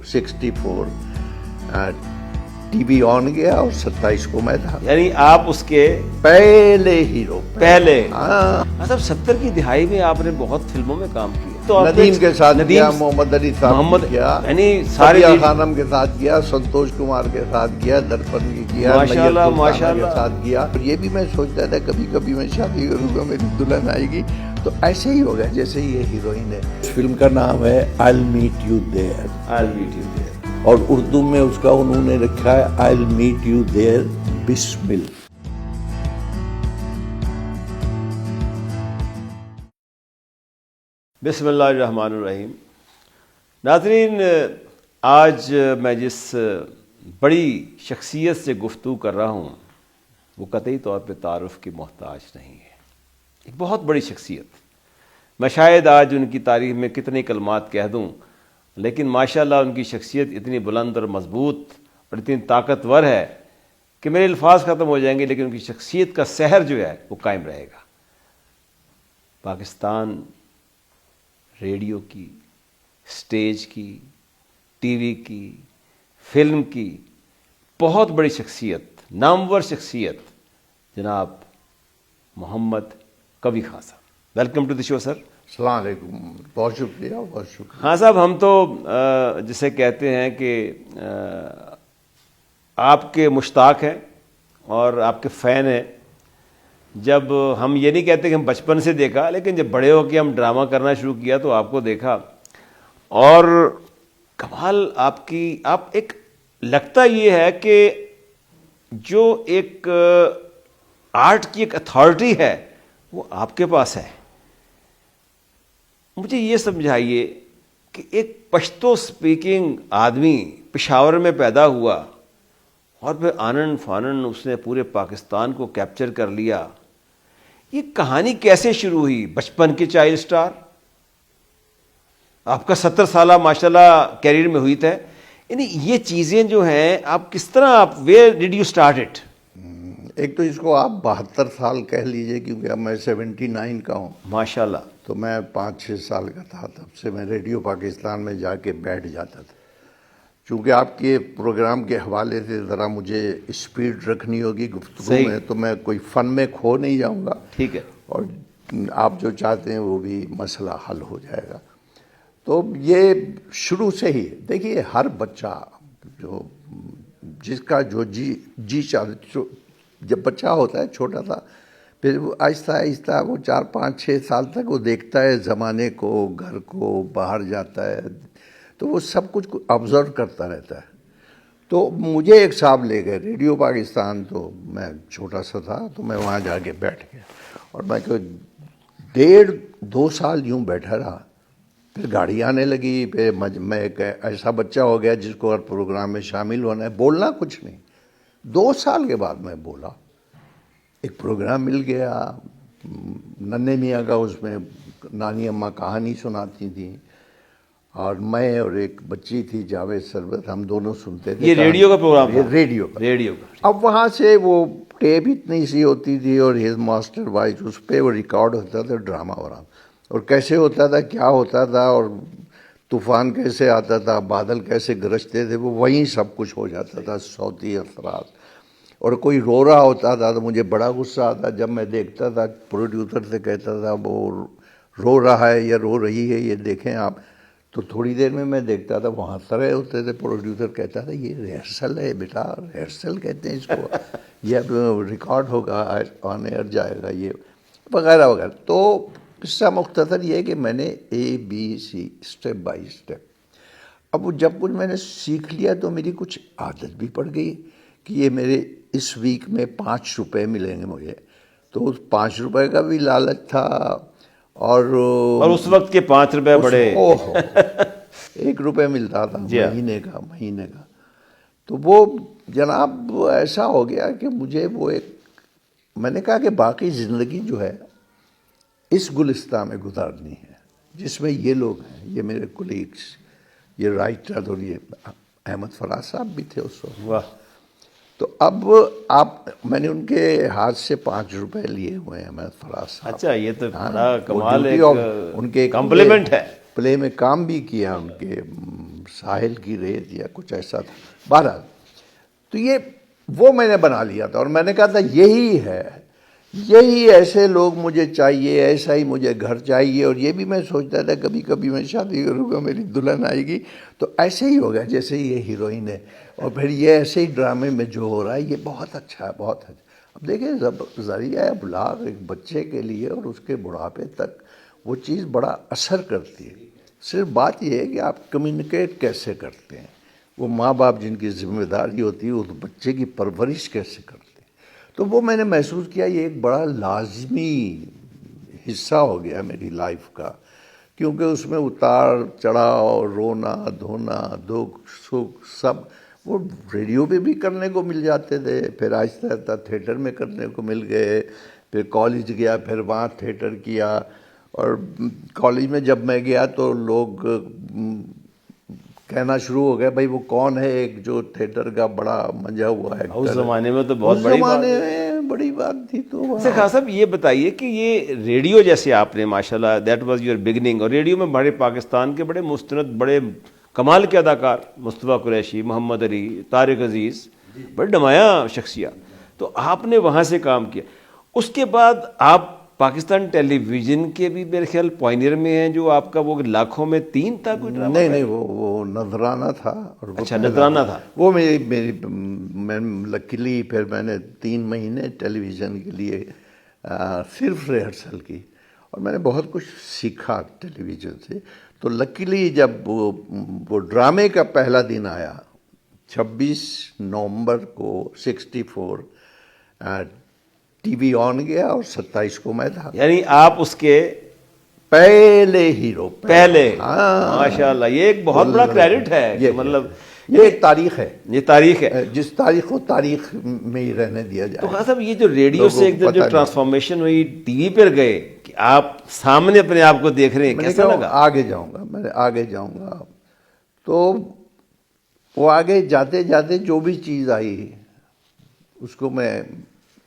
64 T V آن گیا اور 27 کو میں تھا، یعنی آپ اس کے پہلے ہیرو پہلے ہاں 70 کی دہائی میں آپ نے بہت فلموں میں کام کیا تو آپ ندیم کے ساتھ ندیم کیا، محمد علی صاحب محمد نے کیا، یعنی سارے سارے خانم کے ساتھ کیا، سنتوش کمار کے ساتھ کیا، درپن کی کیا، ماشاءاللہ، میّر سلطانہ ماشاءاللہ کے ساتھ کیا۔ یہ بھی میں سوچتا تھا کبھی کبھی میں شادی کروں گا میری دلہن آئے گی تو ایسے ہی ہوگا جیسے یہ ہیروئن ہے۔ اس فلم کا نام ہے I'll meet you there، I'll meet you there۔ اور اردو میں اس کا انہوں نے رکھا ہے I'll meet you there بسمل۔ بسم اللہ الرحمن الرحیم۔ ناظرین، آج میں جس بڑی شخصیت سے گفتگو کر رہا ہوں وہ قطعی طور پہ تعارف کی محتاج نہیں ہے، ایک بہت بڑی شخصیت۔ میں شاید آج ان کی تاریخ میں کتنے کلمات کہہ دوں، لیکن ماشاءاللہ ان کی شخصیت اتنی بلند اور مضبوط اور اتنی طاقتور ہے کہ میرے الفاظ ختم ہو جائیں گے، لیکن ان کی شخصیت کا سحر جو ہے وہ قائم رہے گا۔ پاکستان ریڈیو کی، سٹیج کی، ٹی وی کی، فلم کی بہت بڑی شخصیت، نامور شخصیت، جناب محمد کبھی خان صاحب۔ ویلکم ٹو دی شو سر۔ السلام علیکم، بہت شکریہ، بہت شکریہ۔ ہاں صاحب، ہم تو جسے کہتے ہیں کہ آپ کے مشتاق ہیں اور آپ کے فین ہیں۔ جب ہم یہ نہیں کہتے کہ ہم بچپن سے دیکھا، لیکن جب بڑے ہو کے ہم ڈرامہ کرنا شروع کیا تو آپ کو دیکھا، اور کمال آپ ایک لگتا یہ ہے کہ جو ایک آرٹ کی ایک اتھارٹی ہے وہ آپ کے پاس ہے۔ مجھے یہ سمجھائیے کہ ایک پشتو سپیکنگ آدمی پشاور میں پیدا ہوا اور پھر آنن فانن اس نے پورے پاکستان کو کیپچر کر لیا، یہ کہانی کیسے شروع ہوئی؟ بچپن کے چائلڈ سٹار، آپ کا 70 سالہ ماشاءاللہ کیریئر میں ہوئی تھے، یعنی یہ چیزیں جو ہیں آپ کس طرح where did you start it? ایک تو اس کو آپ 72 سال کہہ لیجئے، کیونکہ اب میں 79 کا ہوں، ماشاءاللہ۔ تو میں 5-6 سال کا تھا تب سے میں ریڈیو پاکستان میں جا کے بیٹھ جاتا تھا۔ چونکہ آپ کے پروگرام کے حوالے سے ذرا مجھے اسپیڈ رکھنی ہوگی گفتگو میں، تو میں کوئی فن میں کھو نہیں جاؤں گا، ٹھیک ہے، اور آپ جو چاہتے ہیں وہ بھی مسئلہ حل ہو جائے گا۔ تو یہ شروع سے ہی دیکھیے، ہر بچہ جس کا جو جی جب بچہ ہوتا ہے چھوٹا سا، پھر وہ آہستہ آہستہ وہ 4-5-6 سال تک وہ دیکھتا ہے زمانے کو، گھر کو، باہر جاتا ہے، تو وہ سب کچھ آبزرو کرتا رہتا ہے۔ تو مجھے ایک صاحب لے گئے ریڈیو پاکستان، تو میں چھوٹا سا تھا، تو میں وہاں جا کے بیٹھ گیا، اور میں 1.5-2 سال یوں بیٹھا رہا۔ پھر گاڑی آنے لگی، پھر میں ایک ایسا بچہ ہو گیا جس کو ہر پروگرام میں شامل ہونا ہے، بولنا کچھ نہیں۔ 2 سال کے بعد میں بولا، ایک پروگرام مل گیا ننھے میاں کا، اس میں نانی اماں کہانی سناتی تھیں، اور میں اور ایک بچی تھی جاوید سربت، ہم دونوں سنتے تھے۔ یہ ریڈیو کا پروگرام تھا؟ ریڈیو کا۔ ریڈیو کا۔ اب وہاں سے وہ ٹیپ اتنی سی ہوتی تھی، اور ہز ماسٹر وائس، اس پہ وہ ریکارڈ ہوتا تھا ڈرامہ وغیرہ، اور کیسے ہوتا تھا، کیا ہوتا تھا، اور طوفان کیسے آتا تھا، بادل کیسے گرجتے تھے، وہ وہیں سب کچھ ہو جاتا تھا، صوتی اثرات۔ اور کوئی رو رہا ہوتا تھا تو مجھے بڑا غصہ آتا جب میں دیکھتا تھا، پروڈیوسر سے کہتا تھا وہ رو رہا ہے یا رو رہی ہے، یہ دیکھیں آپ۔ تو تھوڑی دیر میں دیکھتا تھا وہ ہنس رہے ہوتے تھے، پروڈیوسر کہتا تھا یہ ریہرسل ہے بیٹا، ریہرسل کہتے ہیں اس کو، یہ اب ریکارڈ ہوگا، آن ایئر جائے گا، یہ وغیرہ وغیرہ۔ تو قصہ مختصر یہ ہے کہ میں نے ABC اسٹیپ بائی اسٹیپ، اب جب کچھ میں نے سیکھ لیا تو میری کچھ عادت بھی پڑ گئی کہ یہ میرے اس ویک میں 5 روپے ملیں گے مجھے، تو اس 5 روپے کا بھی لالچ تھا، اور اس وقت کے 5 روپے بڑے 1 روپے ملتا تھا مہینے کا۔ تو وہ جناب ایسا ہو گیا کہ مجھے وہ میں نے کہا کہ باقی زندگی جو ہے اس گلستان میں گزارنی ہے جس میں یہ لوگ ہیں، یہ میرے کولیگس، یہ رائٹر، اور یہ احمد فراز صاحب بھی تھے اس وقت۔ واہ! تو اب میں نے ان کے ہاتھ سے 5 روپے لیے ہوئے ہیں احمد فراز صاحب۔ اچھا، یہ تو بڑا کمال ان کے کمپلیمنٹ ہے۔ پلے میں کام بھی کیا ان کے ساحل کی ریت یا کچھ ایسا تھا. بہرحال تو یہ وہ میں نے بنا لیا تھا اور میں نے کہا تھا یہی ہے، یہی ایسے لوگ مجھے چاہیے، ایسا ہی مجھے گھر چاہیے. اور یہ بھی میں سوچتا تھا کبھی کبھی میں شادی کروں گا، میری دلہن آئے گی تو ایسے ہی ہوگا جیسے یہ ہیروئن ہے، اور پھر یہ ایسے ہی ڈرامے میں جو ہو رہا ہے یہ بہت اچھا ہے، بہت اچھا. اب دیکھیں ذریعہ ابلاغ ایک بچے کے لیے اور اس کے بڑھاپے تک وہ چیز بڑا اثر کرتی ہے. صرف بات یہ ہے کہ آپ کمیونیکیٹ کیسے کرتے ہیں، وہ ماں باپ جن کی ذمہ داری ہوتی ہے اس بچے کی پرورش کیسے کرتے ہیں. تو وہ میں نے محسوس کیا یہ ایک بڑا لازمی حصہ ہو گیا میری لائف کا، کیونکہ اس میں اتار چڑھاؤ، رونا دھونا، دکھ سکھ سب وہ ریڈیو پہ بھی کرنے کو مل جاتے تھے. پھر آہستہ آہستہ تھیٹر میں کرنے کو مل گئے، پھر کالج گیا، پھر وہاں تھیٹر کیا. اور کالج میں جب میں گیا تو لوگ کہنا شروع ہو گیا بھائی وہ کون ہے ایک جو تھیٹر کا بڑا منجا ہوا ہے. اس زمانے میں تو بہت اس بڑی بات زمانے میں بڑی بات تھی. تو سے خان صاحب یہ بتائیے کہ یہ ریڈیو جیسے آپ نے ماشاءاللہ دیٹ واز یور بگننگ، اور ریڈیو میں بڑے پاکستان کے بڑے مستند بڑے کمال کے اداکار مصطفیٰ قریشی، محمد علی، طارق عزیز، بڑے نمایاں شخصیات، تو آپ نے وہاں سے کام کیا. اس کے بعد آپ پاکستان ٹیلی ویژن کے بھی میرے خیال پوائنئر میں ہیں، جو آپ کا وہ لاکھوں میں 3 تھا کوئی ڈرامہ؟ نہیں وہ نذرانہ تھا. اور اچھا نذرانہ تھا. وہ میں لکیلی پھر میں نے 3 مہینے ٹیلی ویژن کے لیے صرف ریہرسل کی اور میں نے بہت کچھ سیکھا ٹیلی ویژن سے. تو لکیلی جب وہ ڈرامے کا پہلا دن آیا 26 نومبر کو 64 ٹی وی آن گیا اور 27 کو میں تھا. یعنی آپ اس کے پہلے ہیرو پہلے. ماشاءاللہ یہ ایک بہت بڑا کریڈٹ ہے کہ مطلب یہ ایک تاریخ ہے، یہ تاریخ ہے جس تاریخ کو تاریخ میں ہی رہنے دیا جائے. تو خان صاحب یہ جو ریڈیو سے ایک جو ٹرانسفارمیشن ہوئی ٹی وی پر گئے کہ آپ سامنے اپنے آپ کو دیکھ رہے ہیں، کیسا لگا؟ آگے جاؤں گا، میں آگے جاؤں گا. تو وہ آگے جاتے جاتے جو بھی چیز آئی اس کو میں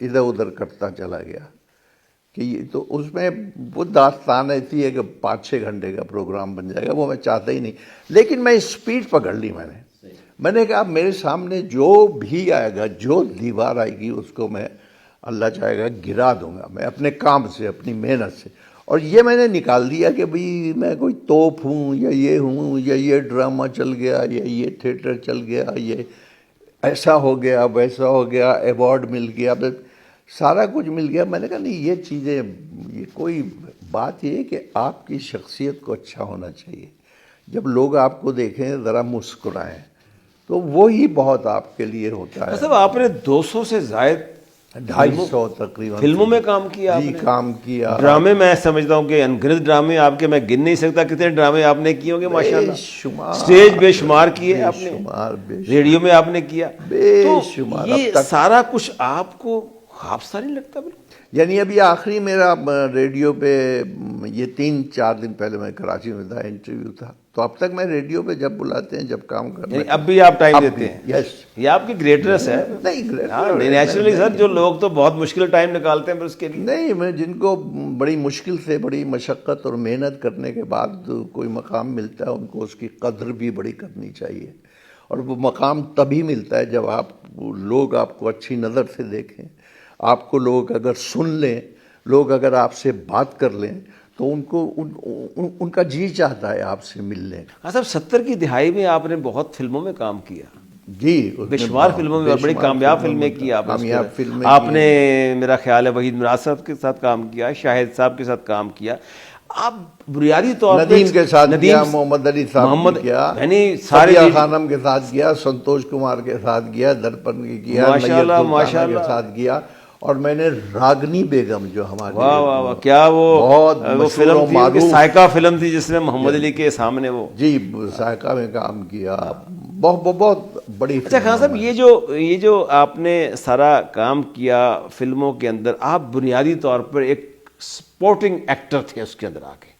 ادھر ادھر کرتا چلا گیا کہ یہ تو اس میں وہ داستان ایسی ہے کہ 5-6 گھنٹے کا پروگرام بن جائے گا، وہ میں چاہتا ہی نہیں. لیکن میں اسپیڈ پکڑ لی میں نے کہا میرے سامنے جو بھی آئے گا، جو دیوار آئے گی اس کو میں اللہ چاہے گا گرا دوں گا، میں اپنے کام سے، اپنی محنت سے. اور یہ میں نے نکال دیا کہ بھئی میں کوئی توپ ہوں یا یہ ہوں یا یہ ڈرامہ چل گیا یا یہ تھیٹر چل گیا، یہ ایسا ہو گیا ویسا ہو گیا، ایوارڈ مل گیا، سارا کچھ مل گیا. میں نے کہا نہیں یہ چیزیں، یہ کوئی بات یہ ہے کہ آپ کی شخصیت کو اچھا ہونا چاہیے. جب لوگ آپ کو دیکھیں ذرا مسکرائیں تو وہی بہت آپ کے لیے ہوتا ہے. صاحب آپ نے 200 سے زائد 250 تقریباً فلموں میں کام کیا. جی کام کیا. ڈرامے میں سمجھتا ہوں کہ انگنت ڈرامے آپ کے، میں گن نہیں سکتا کتنے ڈرامے آپ نے کیے ہوں گے ماشاءاللہ. اسٹیج بے شمار کیے آپ نے، ریڈیو میں آپ نے کیا. بے شمار. یہ سارا کچھ آپ کو خواب سا نہیں لگتا؟ بالکل. یعنی ابھی آخری میرا ریڈیو پہ یہ 3-4 دن پہلے میں کراچی میں تھا، انٹرویو تھا. تو اب تک میں ریڈیو پہ جب بلاتے ہیں، جب کام کرتے ہیں، اب بھی آپ ٹائم دیتے ہیں؟ یس. یہ آپ کی گریٹنس ہے. نہیں نیچرلی سر، جو لوگ تو بہت مشکل ٹائم نکالتے ہیں پھر اس کے لیے. نہیں، میں جن کو بڑی مشکل سے، بڑی مشقت اور محنت کرنے کے بعد کوئی مقام ملتا ہے، ان کو اس کی قدر بھی بڑی کرنی چاہیے. اور وہ مقام تبھی ملتا ہے جب لوگ آپ کو اچھی نظر سے دیکھیں، آپ کو لوگ اگر سن لیں، لوگ اگر آپ سے بات کر لیں تو ان کا جی چاہتا ہے آپ سے ملنے. ہاں صاحب، 70 کی دہائی میں آپ نے بہت فلموں میں کام کیا. جی بے شمار فلموں میں، بڑی کامیاب فلمیں کی آپ نے. آپ نے میرا خیال ہے وحید مراد صاحب کے ساتھ کام کیا، شاہد صاحب کے ساتھ کام کیا. آپ بنیادی طور پر ندیم کے ساتھ کیا، محمد علی صاحب نے کیا، یعنی سارے خانم کے ساتھ کیا، سنتوش کمار کے ساتھ کیا، درپن کے کیا، ماشاءاللہ کے ساتھ کیا. اور میں نے راگنی بیگم جو ہمارے، واہ واہ واہ، کیا وہ فلم تھی، سائیکا فلم تھی جس میں محمد علی کے سامنے وہ، جی سائیکا میں کام کیا. بہت بڑی. اچھا خان صاحب، یہ جو آپ نے سارا کام کیا فلموں کے اندر، آپ بنیادی طور پر ایک سپورٹنگ ایکٹر تھے اس کے اندر آ کے.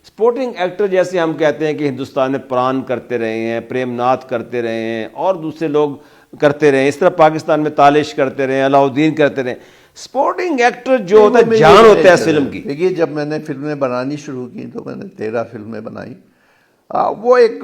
سپورٹنگ ایکٹر جیسے ہم کہتے ہیں کہ ہندوستان میں پران کرتے رہے ہیں، پریم ناتھ کرتے رہے ہیں اور دوسرے لوگ کرتے رہے ہیں، اس طرح پاکستان میں تالش کرتے رہے ہیں، علاؤ الدین کرتے رہے ہیں. سپورٹنگ ایکٹر جو ہوتا ہے جان ہوتا ہے فلم کی. دیکھیے جب میں نے فلمیں بنانی شروع کی تو میں نے 13 فلمیں بنائی. وہ ایک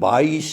22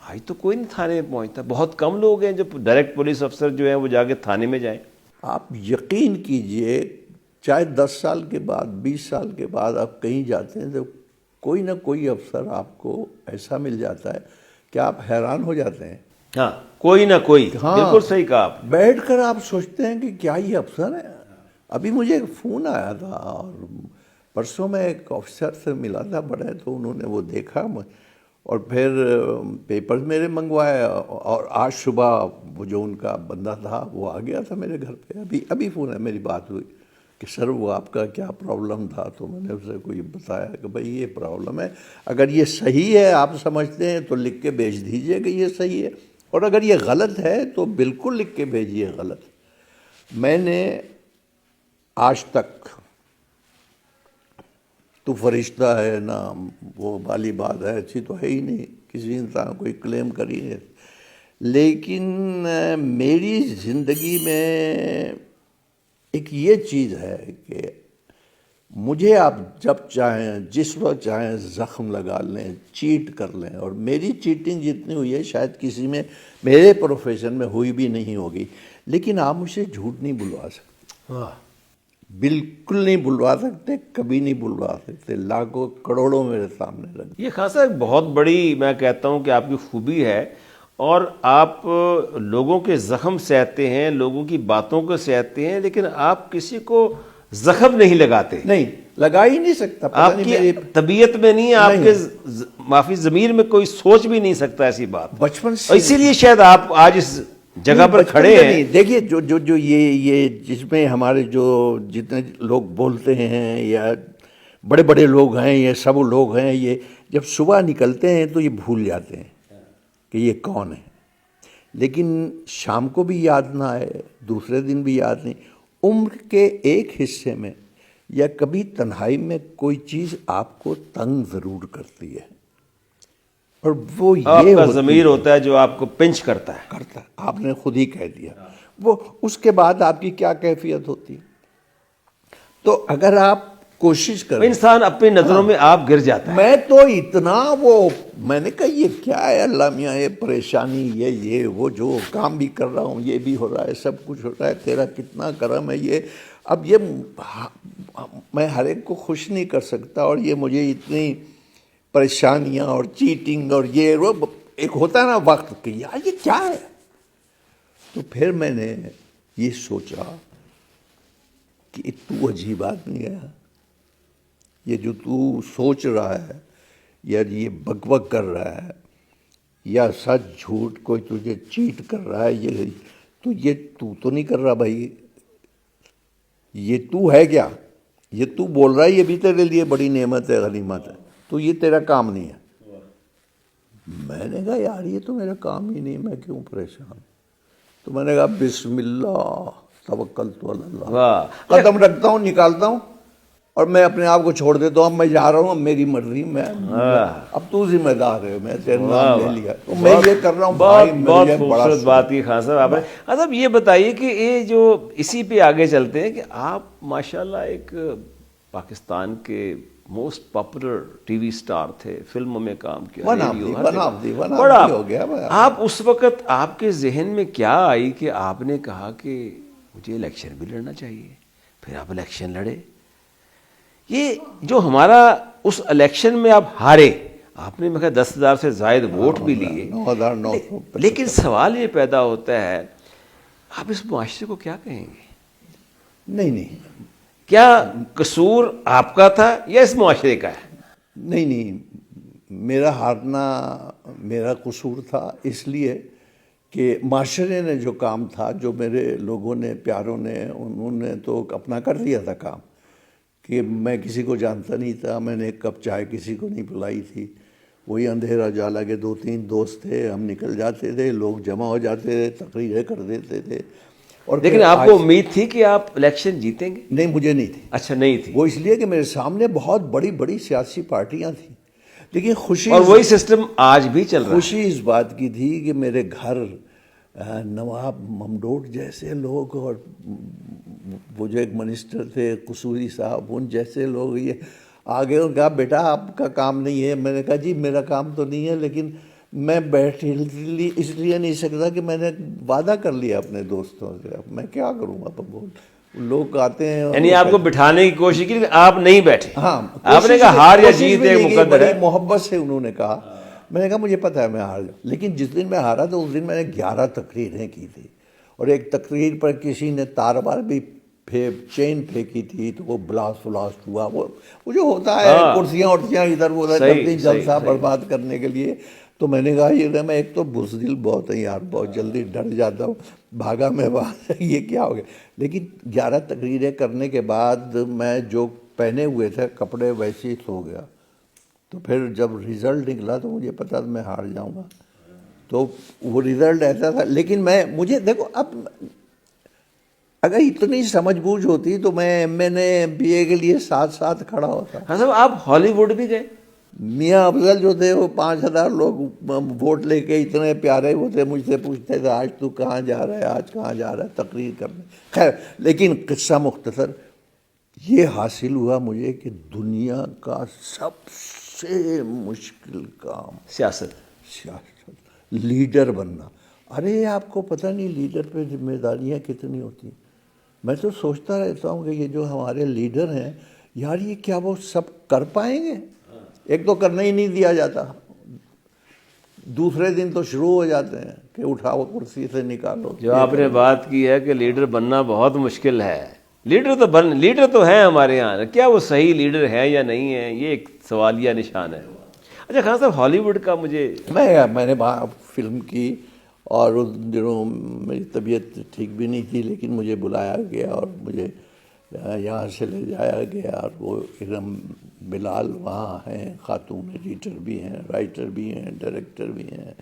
آج تو کوئی نہیں تھانے میں پہنچتا. بہت کم لوگ ہیں جو ڈائریکٹ پولیس افسر جو ہیں وہ جا کے تھانے میں جائیں. آپ یقین کیجئے چاہے 10 سال کے بعد 20 سال کے بعد آپ کہیں جاتے ہیں تو کوئی نہ کوئی افسر آپ کو ایسا مل جاتا ہے کہ آپ حیران ہو جاتے ہیں. ہاں کوئی نہ کوئی. ہاں، بالکل صحیح کہا آپ. بیٹھ کر آپ سوچتے ہیں کہ کیا یہ افسر ہے. ابھی مجھے ایک فون آیا تھا اور پرسوں میں ایک آفیسر سے ملا تھا بڑے، تو انہوں نے وہ دیکھا اور پھر پیپرز میرے منگوائے، اور آج صبح وہ جو ان کا بندہ تھا وہ آ گیا تھا میرے گھر پہ. ابھی فون ہے، میری بات ہوئی کہ سر وہ آپ کا کیا پرابلم تھا. تو میں نے اسے کوئی بتایا کہ بھئی یہ پرابلم ہے، اگر یہ صحیح ہے آپ سمجھتے ہیں تو لکھ کے بھیج دیجئے کہ یہ صحیح ہے، اور اگر یہ غلط ہے تو بالکل لکھ کے بھیجیے غلط. میں نے آج تک تو فرشتہ ہے نہ وہ والی بات ہے، اچھی تو ہے ہی نہیں، کسی انسان کوئی کلیم کری ہے. لیکن میری زندگی میں ایک یہ چیز ہے کہ مجھے آپ جب چاہیں جس وقت چاہیں زخم لگا لیں، چیٹ کر لیں، اور میری چیٹنگ جتنی ہوئی ہے شاید کسی میں میرے پروفیشن میں ہوئی بھی نہیں ہوگی. لیکن آپ مجھے جھوٹ نہیں بلوا سکتے، بالکل نہیں بلوا سکتے، کبھی نہیں بلوا سکتے. لاکھوں کروڑوں میرے سامنے رکھ. یہ خاصا ایک بہت بڑی میں کہتا ہوں کہ آپ کی خوبی ہے، اور آپ لوگوں کے زخم سہتے ہیں، لوگوں کی باتوں کو سہتے ہیں، لیکن آپ کسی کو زخم نہیں لگاتے. نہیں لگا ہی نہیں سکتا. پتہ آپ نہیں کی میری طبیعت میں نہیں ہے، آپ کے معافی ضمیر میں کوئی سوچ بھی نہیں سکتا ایسی بات. بچپن اور سے اسی لیے شاید آپ آج اس جگہ پر بچپن کھڑے سے ہیں. نہیں. دیکھیے جو یہ جس میں ہمارے جو جتنے لوگ بولتے ہیں یا بڑے بڑے لوگ ہیں، یہ سب لوگ ہیں، یہ جب صبح نکلتے ہیں تو یہ بھول جاتے ہیں کہ یہ کون ہے. لیکن شام کو بھی یاد نہ آئے، دوسرے دن بھی یاد نہیں. عمر کے ایک حصے میں یا کبھی تنہائی میں کوئی چیز آپ کو تنگ ضرور کرتی ہے، اور وہ آپ یہ کا ہوتی ضمیر ہوتا ہے جو آپ کو پنچ کرتا ہے. کرتا ہے. آپ نے خود ہی کہہ دیا. وہ اس کے بعد آپ کی کیا کیفیت ہوتی ہے. تو اگر آپ کوشش کریں، انسان اپنی نظروں میں آپ گر جاتا ہے. میں تو اتنا میں نے کہا یہ کیا ہے اللہ میاں، یہ پریشانی، یہ وہ جو کام بھی کر رہا ہوں یہ بھی ہو رہا ہے، سب کچھ ہو رہا ہے، تیرا کتنا کرم ہے. یہ اب یہ میں ہر ایک کو خوش نہیں کر سکتا، اور یہ مجھے اتنی پریشانیاں اور چیٹنگ اور یہ وہ ایک ہوتا ہے نا وقت کہ یار یہ کیا ہے. تو پھر میں نے یہ سوچا کہ تو عجیب آدمی ہے، یہ جو تو سوچ رہا ہے یا یہ بک بک کر رہا ہے یا سچ جھوٹ کوئی تجھے چیٹ کر رہا ہے، یہ تو نہیں کر رہا بھائی. یہ تو ہے کیا؟ یہ تو بول رہا ہے یہ بھی تیرے لیے بڑی نعمت ہے، غنیمت ہے. تو یہ تیرا کام نہیں ہے. میں نے کہا یار یہ تو میرا کام ہی نہیں، میں کیوں پریشان. تو میں نے کہا بسم اللہ توکلت علی اللہ، واہ. قدم رکھتا ہوں، نکالتا ہوں، اور میں اپنے آپ کو چھوڑ دیتا ہوں. اب میں جا رہا ہوں، اب میری مرضی، میں اب تو ذمہ دار ہے، میں تیرا نام لے لیا تو میں یہ کر رہا ہوں. بھائی بہت مجھے بڑا خوبصورت بات کی خان صاحب آپ نے. اب یہ بتائیے کہ یہ جو اسی پہ آگے چلتے ہیں کہ آپ ماشاءاللہ ایک پاکستان کے most popular T V star تھے، فلموں میں کام کیا، ون بڑا. آف ہو گیا. آپ اس وقت آپ کے ذہن میں کیا آئی کہ آپ نے کہا کہ مجھے الیکشن بھی لڑنا چاہیے؟ پھر آپ الیکشن لڑے. یہ جو ہمارا اس الیکشن میں آپ ہارے، آپ نے میں کہا 10,000 سے زائد ووٹ بھی لیے، 9,900. لیکن سوال یہ پیدا ہوتا ہے آپ اس معاشرے کو کیا کہیں گے؟ نہیں کیا قصور آپ کا تھا یا اس معاشرے کا ہے؟ نہیں، میرا ہارنا میرا قصور تھا، اس لیے کہ معاشرے نے جو کام تھا، جو میرے لوگوں نے، پیاروں نے، انہوں نے تو اپنا کر دیا تھا کام. کہ میں کسی کو جانتا نہیں تھا، میں نے ایک کپ چائے کسی کو نہیں پلائی تھی. وہی اندھیرا جالا کے 2-3 دوست تھے، ہم نکل جاتے تھے، لوگ جمع ہو جاتے تھے، تقریریں کر دیتے تھے. اور لیکن آپ کو امید تھی کہ آپ الیکشن جیتیں گے؟ نہیں، مجھے نہیں تھی. اچھا نہیں تھی. وہ اس لیے کہ میرے سامنے بہت بڑی بڑی سیاسی پارٹیاں تھیں. لیکن خوشی، اور وہی سسٹم آج بھی چل رہا ہے. خوشی اس بات کی تھی کہ میرے گھر نواب ممدوٹ جیسے لوگ، اور وہ جو ایک منسٹر تھے قصوری صاحب، ان جیسے لوگ، یہ آگے انہوں نے کہا بیٹا آپ کا کام نہیں ہے. میں نے کہا جی میرا کام تو نہیں ہے, لیکن میں بیٹھ اس لیے نہیں سکتا کہ میں نے وعدہ کر لیا اپنے دوستوں سے, اب میں کیا کروں. اب لوگ آتے ہیں, یعنی آپ کو بٹھانے کی کوشش کی, آپ نہیں بیٹھے. ہاں آپ نے کہا ہار یا جیت ایک مقدر بڑی ہے. محبت سے انہوں نے کہا. میں نے کہا مجھے پتا ہے میں ہار جاؤں, لیکن جس دن میں ہارا تو اس دن میں نے 11 تقریریں کی تھی, اور ایک تقریر پر کسی نے تار بار بھی چین پھینکی تھی تو وہ بلاسٹ ہوا. وہ جو ہوتا ہے کرسیاں اٹھیاں ادھر ادھر کرتی جلسہ برباد کرنے کے لیے. تو میں نے کہا یہ میں ایک تو بزدل بہت ہے یار, بہت جلدی ڈر جاتا ہوں, بھاگا میں باہر, یہ کیا ہو گیا. لیکن 11 تقریریں کرنے کے بعد میں جو پہنے ہوئے تھے کپڑے ویسے ہی سو گیا. تو پھر جب رزلٹ نکلا تو مجھے پتا تھا میں ہار جاؤں گا. تو وہ رزلٹ ایسا تھا, لیکن مجھے دیکھو اب اگر اتنی سمجھ بوجھ ہوتی تو میں MA کے لیے ساتھ کھڑا ہوتا. ہاں صاحب آپ ہالی ووڈ بھی گئے. میاں افضل جو تھے وہ 5000 لوگ ووٹ لے کے اتنے پیارے وہ تھے, مجھ سے پوچھتے تھے آج تو کہاں جا رہا ہے, آج کہاں جا رہا ہے تقریر کرنے. خیر لیکن قصہ مختصر یہ حاصل ہوا مجھے کہ دنیا کا سب سے مشکل کام سیاست, لیڈر بننا. ارے آپ کو پتہ نہیں لیڈر پہ ذمہ داریاں کتنی ہوتی ہیں. میں تو سوچتا رہتا ہوں کہ یہ جو ہمارے لیڈر ہیں یار یہ کیا وہ سب کر پائیں گے. ایک تو کرنے ہی نہیں دیا جاتا, دوسرے دن تو شروع ہو جاتے ہیں کہ اٹھاؤ کرسی سے نکالو. جو آپ نے بات کی ہے کہ لیڈر بننا بہت مشکل ہے, لیڈر تو ہیں ہمارے یہاں, کیا وہ صحیح لیڈر ہے یا نہیں ہے یہ ایک سوالیہ نشان ہے. اچھا خان صاحب ہالی ووڈ کا میں نے وہاں فلم کی, اور اس دنوں میری طبیعت ٹھیک بھی نہیں تھی, لیکن مجھے بلایا گیا اور مجھے یہاں سے لے جایا گیا. اور وہ ارم بلال وہاں ہیں, خاتون ایڈیٹر بھی ہیں, رائٹر بھی ہیں, ڈائریکٹر بھی ہیں,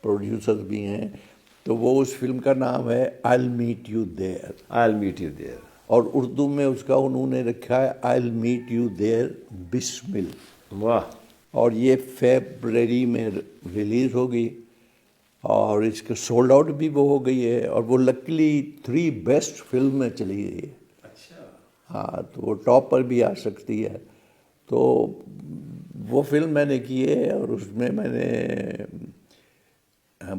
پروڈیوسر بھی ہیں. تو وہ اس فلم کا نام ہے I'll meet you there. اور اردو میں اس کا انہوں نے رکھا ہے I'll meet you there بسمل. واہ. اور یہ فیبرری میں ریلیز ہوگی, اور اس کے سولڈ آؤٹ بھی وہ ہو گئی ہے, اور وہ لکلی 3 بیسٹ فلم میں چلی گئی ہے. ہاں تو وہ ٹاپ پر بھی آ سکتی ہے. تو وہ فلم میں نے کی ہے, اور اس میں نے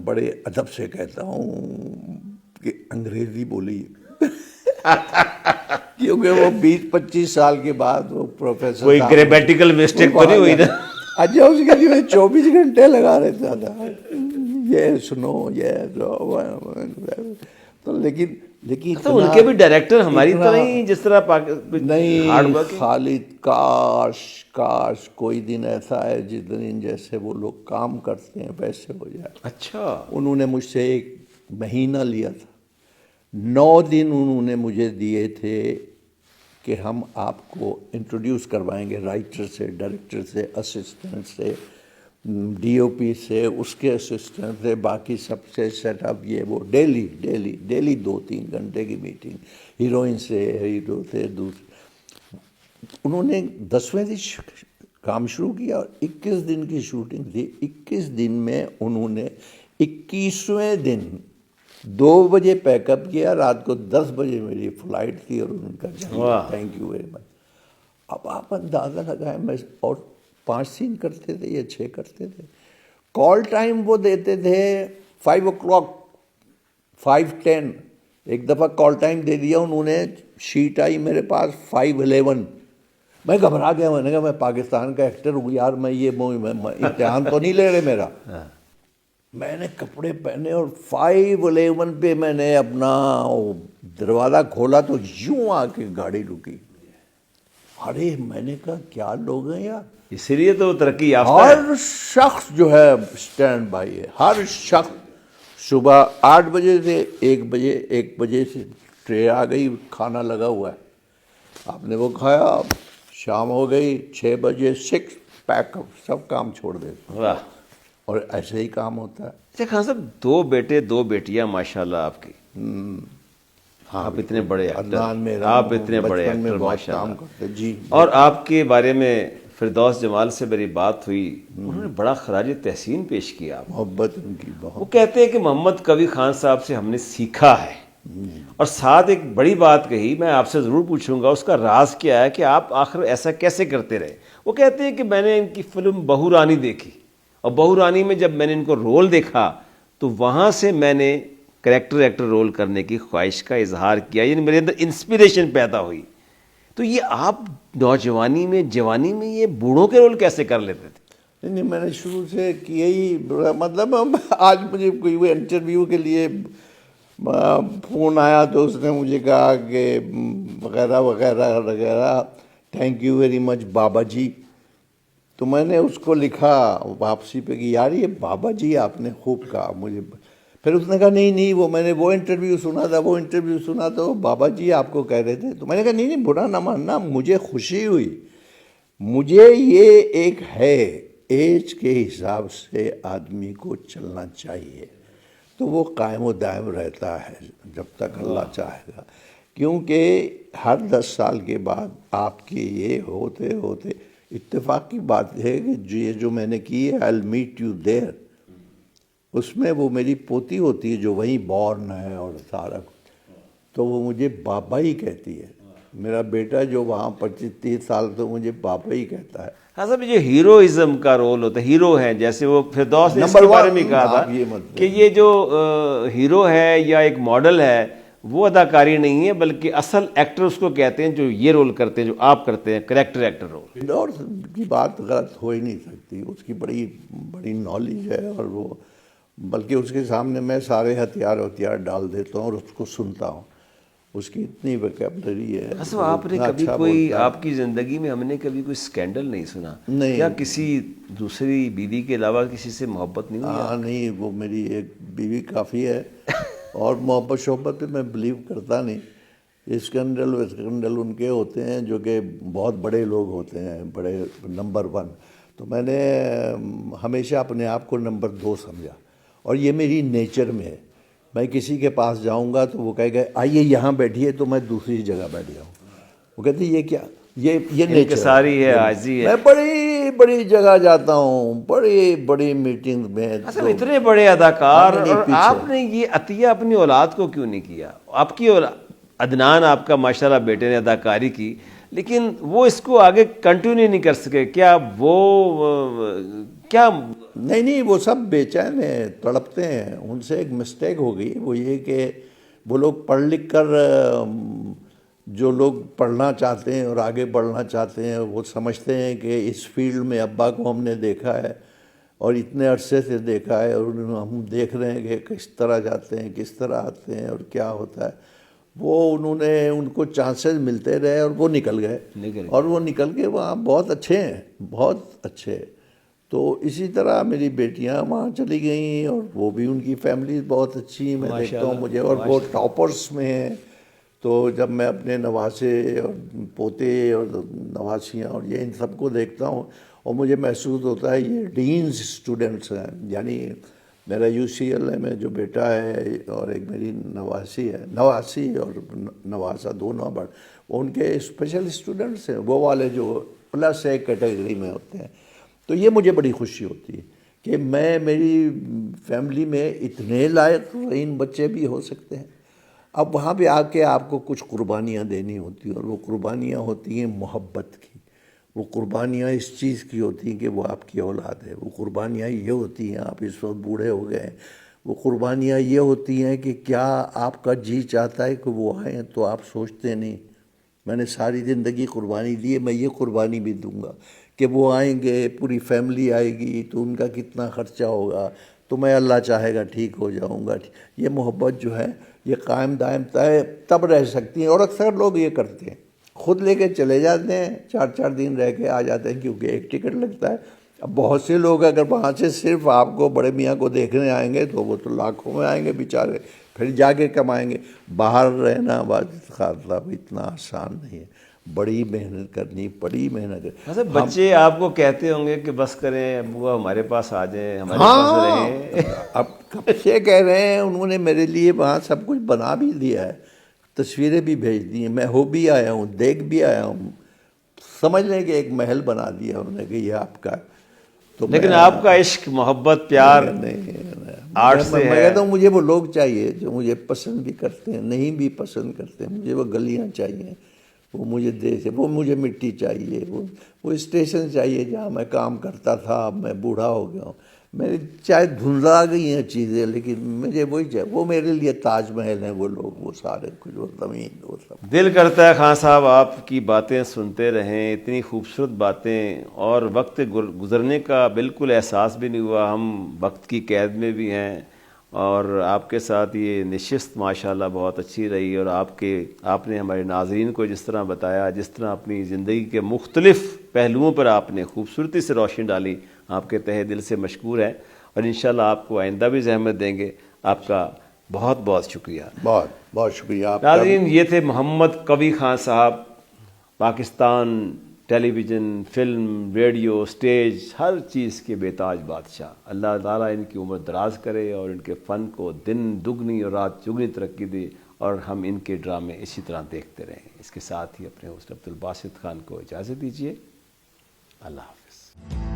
بڑے ادب سے کہتا ہوں کہ انگریزی بولی کیونکہ وہ 20-25 سال کے بعد وہ پروفیسر کوئی گریمیٹیکل مسٹیک تو نہیں ہوئی نا. اچھا اس کے لیے 24 گھنٹے لگا رہتا تھا, یہ سنو یہ تو لیکن تو ان کے بھی ڈائریکٹر ہماری طرح ہی جس طرح نہیں. خالد کاش کوئی دن ایسا ہے جس دن جیسے وہ لوگ کام کرتے ہیں ویسے ہو جائے. اچھا. انہوں نے مجھ سے 1 مہینہ لیا تھا, 9 دن انہوں نے مجھے دیے تھے کہ ہم آپ کو انٹروڈیوس کروائیں گے رائٹر سے, ڈائریکٹر سے, اسسٹنٹ سے, DOP سے, اس کے اسسٹنٹ سے, باقی سب سے سیٹ اپ, یہ وہ ڈیلی 2-3 گھنٹے کی میٹنگ, ہیروئن سے, ہیرو سے, دوسرے. انہوں نے 10ویں دن کام شروع کیا اور 21 دن کی شوٹنگ تھی. 21 دن میں انہوں نے 21ویں دن 2 بجے پیک اپ کیا, رات کو 10 بجے میری فلائٹ تھی, اور ان کا تھینک یو ویری مچ. اب آپ اندازہ لگائیں, میں اور 5 سین کرتے تھے یا 6 کرتے تھے. کال ٹائم وہ دیتے تھے 5 o'clock 5:10. ایک دفعہ کال ٹائم دے دیا انہوں نے, شیٹ آئی میرے پاس 5:11. میں گھبرا گیا, میں نے کہا میں پاکستان کا ایکٹر ہوں یار, میں یہ امتحان تو نہیں لے رہے میرا. میں نے کپڑے پہنے اور 5:11 پہ میں نے اپنا دروازہ کھولا تو یوں آ کے گاڑی رکی. ارے میں نے کہا کیا لوگ ہیں یار, اس لیے تو ترقی یافتہ ہے. ہر شخص جو ہے اسٹینڈ بائی ہے, ہر شخص. صبح 8 بجے سے 1 بجے سے ٹرے آ گئی, کھانا لگا ہوا ہے, آپ نے وہ کھایا. شام ہو گئی 6 بجے 6 پیک اپ, سب کام چھوڑ دیتے. واہ. اور ایسے ہی کام ہوتا ہے. اچھا خان صاحب 2 بیٹے 2 بیٹیاں ماشاءاللہ آپ کی. آپ اتنے بڑے ایکٹر, آپ اتنے بڑے ایکٹر ماشاءاللہ. جی. اور آپ کے بارے میں فردوس جمال سے میری بات ہوئی, انہوں نے بڑا خراج تحسین پیش کیا. محبت ان کی بہت. وہ کہتے ہیں کہ محمد کبھی خان صاحب سے ہم نے سیکھا ہے. اور ساتھ ایک بڑی بات کہی، میں آپ سے ضرور پوچھوں گا اس کا راز کیا ہے کہ آپ آخر ایسا کیسے کرتے رہے؟ وہ کہتے ہیں کہ میں نے ان کی فلم بہو رانی دیکھی، اور بہو رانی میں جب میں نے ان کو رول دیکھا تو وہاں سے میں نے ایکٹر رول کرنے کی خواہش کا اظہار کیا، یعنی میرے اندر انسپریشن پیدا ہوئی۔ تو یہ آپ نوجوانی میں، جوانی میں یہ بوڑھوں کے رول کیسے کر لیتے تھے؟ نہیں، میں نے شروع سے کیا ہی، مطلب آج مجھے کوئی وہ انٹرویو کے لیے فون آیا تو اس نے مجھے کہا کہ وغیرہ وغیرہ وغیرہ، تھینک یو ویری مچ بابا جی۔ تو میں نے اس کو لکھا واپسی پہ کہ یار یہ بابا جی آپ نے خوب کہا مجھے۔ پھر اس نے کہا نہیں وہ میں نے وہ انٹرویو سنا تھا وہ بابا جی آپ کو کہہ رہے تھے۔ تو میں نے کہا نہیں برا نہ ماننا، مجھے خوشی ہوئی، مجھے یہ ایک ہے ایج کے حساب سے آدمی کو چلنا چاہیے تو وہ قائم و دائم رہتا ہے جب تک اللہ چاہے گا، کیونکہ ہر 10 سال کے بعد آپ کے یہ ہوتے ہوتے اتفاق کی بات ہے کہ یہ جو میں نے کی ہے I'll meet you there، اس میں وہ میری پوتی ہوتی ہے جو وہیں بورن ہے اور سارا، تو وہ مجھے بابا ہی کہتی ہے۔ میرا بیٹا جو وہاں 25-30 سال تو مجھے بابا ہی کہتا ہے۔ ہاں صاحب، جو ہیروئزم کا رول ہوتا ہے، ہیرو ہے، جیسے وہ فردوس نے اس کے بارے میں کہا تھا کہ یہ جو ہیرو ہے یا ایک ماڈل ہے وہ اداکاری نہیں ہے، بلکہ اصل ایکٹر اس کو کہتے ہیں جو یہ رول کرتے ہیں جو آپ کرتے ہیں، ایکٹر رول۔ اور کی بات غلط ہو ہی نہیں سکتی، اس کی بڑی بڑی نالج ہے، اور وہ بلکہ اس کے سامنے میں سارے ہتھیار ڈال دیتا ہوں اور اس کو سنتا ہوں، اس کی اتنی ویکیبلری ہے۔ اصل آپ نے کبھی کوئی، آپ کی زندگی میں ہم نے کبھی کوئی سکینڈل نہیں سنا؟ کیا کسی دوسری بیوی کے علاوہ کسی سے محبت نہیں ہوئی؟ ہاں نہیں، وہ میری ایک بیوی کافی ہے، اور محبت شحبت میں بلیو کرتا نہیں۔ اسکینڈل ان کے ہوتے ہیں جو کہ بہت بڑے لوگ ہوتے ہیں، بڑے نمبر 1، تو میں نے ہمیشہ اپنے آپ کو نمبر 2 سمجھا، اور یہ میری نیچر میں ہے۔ میں کسی کے پاس جاؤں گا تو وہ کہے گا آئیے یہاں بیٹھیے، تو میں دوسری جگہ بیٹھ جاؤں، وہ کہتے یہ کیا، یہ نیچر ساری ہے، عاجزی ہے۔ میں بڑی بڑی جگہ جاتا ہوں، بڑی بڑی میٹنگ میں۔ اصل اتنے بڑے اداکار، اور آپ نے یہ عطیہ اپنی اولاد کو کیوں نہیں کیا؟ آپ کی عدنان آپ کا ماشاءاللہ بیٹے نے اداکاری کی، لیکن وہ اس کو آگے کنٹینیو نہیں کر سکے، کیا وہ کیا؟ نہیں وہ سب بے چین ہیں، تڑپتے ہیں۔ ان سے ایک مسٹیک ہو گئی، وہ یہ کہ وہ لوگ پڑھ لکھ کر، جو لوگ پڑھنا چاہتے ہیں اور آگے بڑھنا چاہتے ہیں، وہ سمجھتے ہیں کہ اس فیلڈ میں ابا کو ہم نے دیکھا ہے اور اتنے عرصے سے دیکھا ہے، اور ہم دیکھ رہے ہیں کہ کس طرح جاتے ہیں، کس طرح آتے ہیں اور کیا ہوتا ہے۔ ان کو چانسز ملتے رہے اور وہ نکل گئے، اور وہ نکل کے وہاں بہت اچھے ہیں، بہت اچھے۔ تو اسی طرح میری بیٹیاں وہاں چلی گئیں، اور وہ بھی ان کی فیملی بہت اچھی ہیں، میں دیکھتا ہوں مجھے، اور وہ ٹاپرز میں ہیں۔ تو جب میں اپنے نواسے اور پوتے اور نواسیاں اور یہ ان سب کو دیکھتا ہوں، اور مجھے محسوس ہوتا ہے یہ ڈینز اسٹوڈنٹس ہیں، یعنی میرا UCLA میں جو بیٹا ہے اور ایک میری نواسی اور نواسا دونوں بڑھ، وہ ان کے اسپیشل اسٹوڈنٹس ہیں، وہ والے جو پلس ایک کیٹیگری میں ہوتے ہیں۔ تو یہ مجھے بڑی خوشی ہوتی ہے کہ میری فیملی میں اتنے لائق بچے بھی ہو سکتے ہیں۔ اب وہاں پہ آ کے آپ کو کچھ قربانیاں دینی ہوتی ہیں، اور وہ قربانیاں ہوتی ہیں محبت کی، وہ قربانیاں اس چیز کی ہوتی ہیں کہ وہ آپ کی اولاد ہے، وہ قربانیاں یہ ہوتی ہیں آپ اس وقت بوڑھے ہو گئے ہیں، وہ قربانیاں یہ ہوتی ہیں کہ کیا آپ کا جی چاہتا ہے کہ وہ آئیں تو آپ سوچتے نہیں میں نے ساری زندگی قربانی دی ہے، میں یہ قربانی بھی دوں گا کہ وہ آئیں گے، پوری فیملی آئے گی تو ان کا کتنا خرچہ ہوگا، تو میں اللہ چاہے گا ٹھیک ہو جاؤں گا۔ یہ محبت جو ہے یہ قائم دائم تب رہ سکتی ہیں، اور اکثر لوگ یہ کرتے ہیں، خود لے کے چلے جاتے ہیں، 4 دن رہ کے آ جاتے ہیں، کیونکہ ایک ٹکٹ لگتا ہے۔ اب بہت سے لوگ اگر وہاں سے صرف آپ کو بڑے میاں کو دیکھنے آئیں گے تو وہ تو لاکھوں میں آئیں گے بیچارے، پھر جا کے کمائیں گے۔ باہر رہنا صاحب اتنا آسان نہیں ہے، بڑی محنت کرنی، بڑی محنت کرنی۔ بچے آپ کو کہتے ہوں گے کہ بس کریں ابو، ہمارے پاس آ جائیں، ہمارے پاس رہیں۔ اب کب سے کہہ رہے ہیں، انہوں نے میرے لیے وہاں سب کچھ بنا بھی دیا ہے، تصویریں بھی بھیج دی ہیں، میں ہو بھی آیا ہوں، دیکھ بھی آیا ہوں، سمجھ لیں کہ ایک محل بنا دیا انہوں نے کہ یہ آپ کا۔ لیکن آپ کا عشق، محبت، پیار، نہیں آرٹ سے میں ہے. کہتا ہوں مجھے وہ لوگ چاہیے جو مجھے پسند بھی کرتے ہیں، نہیں بھی پسند کرتے ہیں. مجھے وہ گلیاں چاہیے، وہ مجھے دیش، وہ مجھے مٹی چاہیے، وہ اسٹیشن چاہیے جہاں میں کام کرتا تھا. اب میں بوڑھا ہو گیا ہوں، میری چاہے دھندلا گئی ہیں چیزیں، لیکن مجھے وہی چاہیے. وہ میرے لیے تاج محل ہیں وہ لوگ، وہ سارے کچھ، وہ زمین، وہ سب. دل کرتا ہے خان صاحب آپ کی باتیں سنتے رہیں، اتنی خوبصورت باتیں، اور وقت گزرنے کا بالکل احساس بھی نہیں ہوا. ہم وقت کی قید میں بھی ہیں، اور آپ کے ساتھ یہ نشست ماشاءاللہ بہت اچھی رہی. اور آپ نے ہمارے ناظرین کو جس طرح بتایا، جس طرح اپنی زندگی کے مختلف پہلوؤں پر آپ نے خوبصورتی سے روشنی ڈالی، آپ کے تہہ دل سے مشکور ہیں، اور انشاءاللہ آپ کو آئندہ بھی زحمت دیں گے. آپ کا بہت بہت شکریہ. بہت بہت شکریہ آپ کا. ناظرین، یہ تھے محمد قوی خان صاحب، پاکستان ٹیلی ویژن، فلم، ریڈیو، اسٹیج، ہر چیز کے بے تاج بادشاہ. اللہ تعالیٰ ان کی عمر دراز کرے اور ان کے فن کو دن دگنی اور رات چگنی ترقی دے، اور ہم ان کے ڈرامے اسی طرح دیکھتے رہیں. اس کے ساتھ ہی اپنے ہوسٹ عبدالباسط خان کو اجازت دیجیے. اللہ حافظ.